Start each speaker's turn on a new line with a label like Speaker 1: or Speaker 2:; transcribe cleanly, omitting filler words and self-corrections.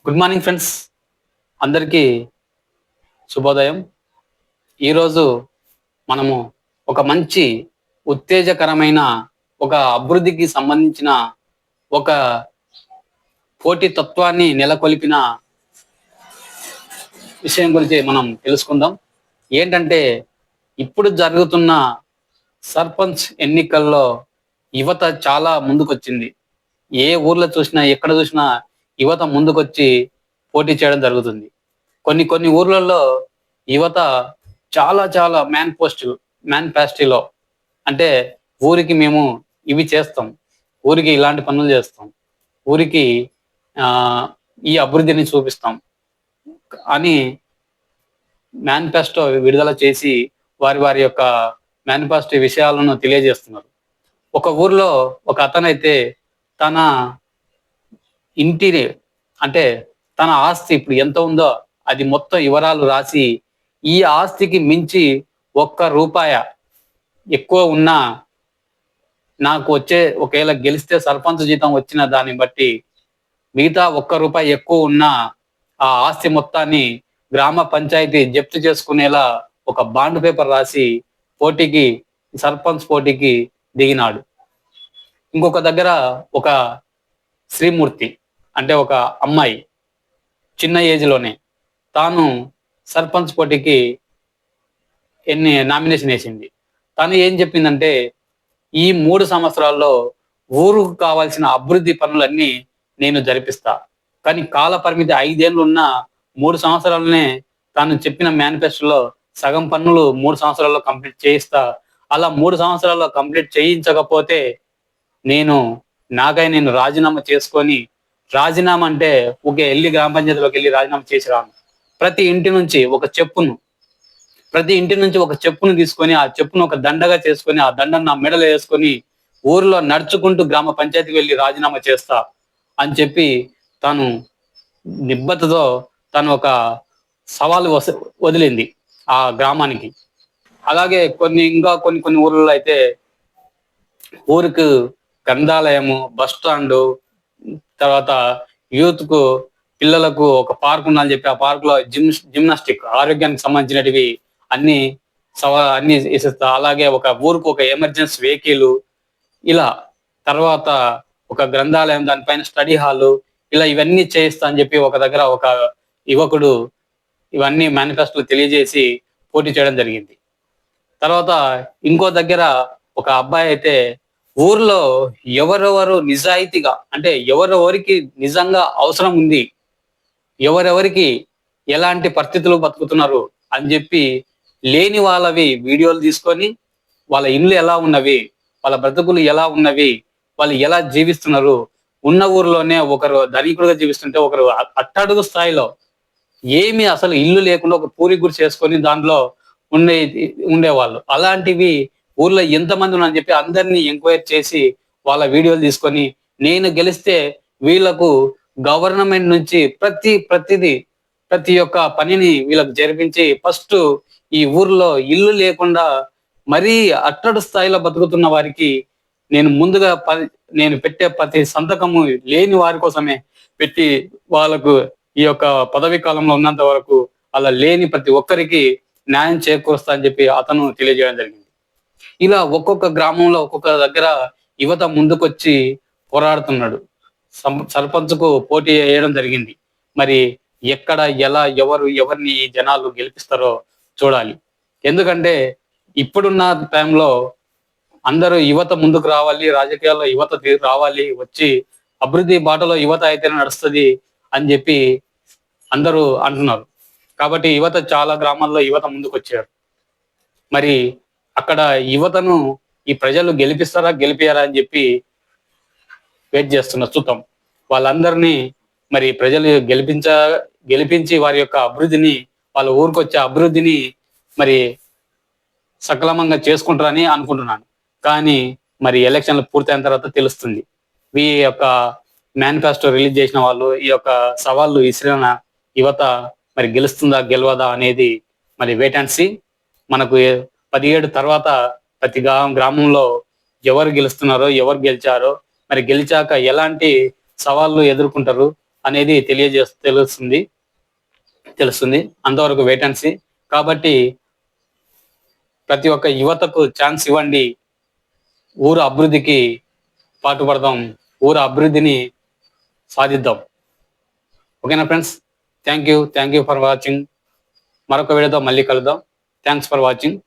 Speaker 1: Good morning friends, అందరికీ శుభోదయం. ఈరోజు మనము ఒక మంచి ఉత్తేజకరమైన ఒక అభివృద్ధికి సంబంధించిన ఒక పోటీ తత్వాన్ని నెలకొల్పిన విషయం గురించి మనం తెలుసుకుందాం. ఏంటంటే ఇప్పుడు జరుగుతున్న సర్పంచ్ ఎన్నికల్లో యువత చాలా ముందుకొచ్చింది. ఏ ఊర్లో చూసినా ఎక్కడ చూసినా యువత ముందుకొచ్చి పోటీ చేయడం జరుగుతుంది. కొన్ని ఊర్లలో యువత చాలా చాలా మేనిఫెస్టోలో అంటే ఊరికి మేము ఇవి చేస్తాం, ఊరికి ఇలాంటి పనులు చేస్తాం, ఊరికి ఆ ఈ అభివృద్ధిని చూపిస్తాం అని మేనిఫెస్టో విడుదల చేసి వారి వారి యొక్క మేనిఫెస్టో విషయాలను తెలియజేస్తున్నారు. ఒక ఊర్లో ఒక అతనైతే తన ఇంటిని అంటే తన ఆస్తి ఇప్పుడు ఎంత ఉందో అది మొత్తం వివరాలు రాసి, ఈ ఆస్తికి మించి ₹1 ఎక్కువ ఉన్నా నాకు ఒకవేళ గెలిస్తే సర్పంచ్ జీతం వచ్చిన దాన్ని బట్టి మిగతా ₹1 ఎక్కువ ఉన్నా ఆ ఆస్తి మొత్తాన్ని గ్రామ పంచాయతీ జప్తు చేసుకునేలా ఒక బాండ్ పేపర్ రాసి సర్పంచ్ పోటీకి దిగినాడు. ఇంకొక దగ్గర ఒక శ్రీమూర్తి అంటే ఒక అమ్మాయి చిన్న ఏజ్ లోనే తాను సర్పంచ్ పోటీకి నామినేషన్ వేసింది. తను ఏం చెప్పిందంటే, ఈ 3 సంవత్సరాల్లో ఊరుకు కావాల్సిన అభివృద్ధి పనులన్నీ నేను జరిపిస్తా, కానీ కాల పరిమితి 5 ఏళ్ళు ఉన్న 3 సంవత్సరాలనే తాను చెప్పిన మేనిఫెస్టోలో సగం పనులు 3 సంవత్సరాల్లో కంప్లీట్ చేయిస్తా. అలా 3 సంవత్సరాల్లో కంప్లీట్ చేయించకపోతే నేను రాజీనామా చేసుకొని, రాజీనామా అంటే వెళ్ళి గ్రామ పంచాయతీలోకి వెళ్ళి రాజీనామా చేసి రాను. ప్రతి ఇంటి నుంచి ఒక చెప్పును తీసుకొని, ఆ చెప్పును ఒక దండగా చేసుకొని, ఆ దండను నా మెడలో వేసుకొని ఊరిలో నడుచుకుంటూ గ్రామ పంచాయతీకి వెళ్ళి రాజీనామా చేస్తా అని చెప్పి తాను నిబద్ధతతో తను ఒక సవాలు వదిలింది ఆ గ్రామానికి. అలాగే కొన్ని ఊర్లలో అయితే ఊరికి గ్రంథాలయము, బస్ స్టాండ్, తర్వాత యూత్ కు పిల్లలకు ఒక పార్క్ ఉండాలని చెప్పి ఆ పార్క్ లో జిమ్నాస్టిక్ ఆరోగ్యానికి సంబంధించినవి అన్ని వేసేస్తా. అలాగే ఒక ఊరికి ఒక ఎమర్జెన్సీ వెహికల్, ఇలా తర్వాత ఒక గ్రంథాలయం, దానిపైన స్టడీ హాలు, ఇలా ఇవన్నీ చేయిస్తా అని చెప్పి ఒక దగ్గర ఒక యువకుడు ఇవన్నీ మేనిఫెస్టోలు తెలియజేసి పోటీ చేయడం జరిగింది. తర్వాత ఇంకో దగ్గర ఒక అబ్బాయి అయితే ఊర్లో ఎవరెవరు నిజాయితీగా అంటే ఎవరెవరికి నిజంగా అవసరం ఉంది, ఎవరెవరికి ఎలాంటి పరిస్థితులు బతుకుతున్నారు అని చెప్పి లేని వాళ్ళవి వీడియోలు తీసుకొని, వాళ్ళ ఇండ్లు ఎలా ఉన్నవి, వాళ్ళ బ్రతుకులు ఎలా ఉన్నవి, వాళ్ళు ఎలా జీవిస్తున్నారు, ఉన్న ఊర్లోనే ఒకరు ధనికులుగా జీవిస్తుంటే ఒకరు అట్టడుగు స్థాయిలో ఏమి అసలు ఇల్లు లేకుండా ఒక పూరి గుడి చేసుకొని దాంట్లో ఉండేవాళ్ళు. అలాంటివి ఊర్లో ఎంతమంది ఉన్నారని చెప్పి అందరినీ ఎంక్వైరీ చేసి వాళ్ళ వీడియోలు తీసుకొని, నేను గెలిస్తే వీళ్ళకు గవర్నమెంట్ నుంచి ప్రతి ఒక్క పనిని వీళ్ళకు జరిపించి ఫస్ట్ ఈ ఊర్లో ఇల్లు లేకుండా మరీ అట్టడు స్థాయిలో బతుకుతున్న వారికి నేను పెట్టే ప్రతి సంతకము లేని వారి కోసమే పెట్టి వాళ్ళకు ఈ యొక్క పదవి కాలంలో ఉన్నంత వరకు అలా లేని ప్రతి ఒక్కరికి న్యాయం చేకూరుస్తా అని చెప్పి అతను తెలియజేయడం జరిగింది. ఇలా ఒక్కొక్క గ్రామంలో ఒక్కొక్క దగ్గర యువత ముందుకొచ్చి పోరాడుతున్నాడు. సర్పంచ్కు పోటీ వేయడం జరిగింది. మరి ఎక్కడ ఎలా ఎవరిని జనాలు గెలిపిస్తారో చూడాలి. ఎందుకంటే ఇప్పుడున్న టైంలో అందరూ యువత ముందుకు రావాలి, రాజకీయాల్లో యువత రావాలి, వచ్చి అభివృద్ధి బాటలో యువత అయితేనే నడుస్తుంది అని చెప్పి అందరూ అంటున్నారు. కాబట్టి చాలా గ్రామాల్లో యువత ముందుకు వచ్చారు. మరి అక్కడ యువతను ఈ ప్రజలు గెలిపియారా అని చెప్పి వెయిట్ చేస్తున్నారు. చూద్దాం. వాళ్ళందరినీ మరి ప్రజలు గెలిపించి వారి యొక్క అభివృద్ధిని, వాళ్ళ ఊరికొచ్చే అభివృద్ధిని మరి సక్రమంగా చేసుకుంటారని అనుకుంటున్నాను. కానీ మరి ఎలక్షన్లు పూర్తయిన తర్వాత తెలుస్తుంది. ఈ యొక్క మేనిఫెస్టో రిలీజ్ చేసిన వాళ్ళు ఈ యొక్క సవాళ్ళు విసిరిన యువత మరి గెలుస్తుందా గెలవదా అనేది మరి వెయిట్ అండ్ సీ. మనకు 17 తర్వాత ప్రతి గ్రామంలో ఎవరు గెలుస్తున్నారో, ఎవరు గెలిచారో, మరి గెలిచాక ఎలాంటి సవాళ్ళు ఎదుర్కొంటారు, అనేది తెలుస్తుంది. అంతవరకు వెయిట్ అండ్ సీ. కాబట్టి ప్రతి ఒక్క యువతకు ఛాన్స్ ఇవ్వండి, ఊరు అభివృద్ధికి పాటుపడదాం, ఊరు అభివృద్ధిని సాధిద్దాం. ఓకేనా friends? Thank you for watching. మరొక వీడియోతో మళ్ళీ కలుద్దాం. Thanks for watching.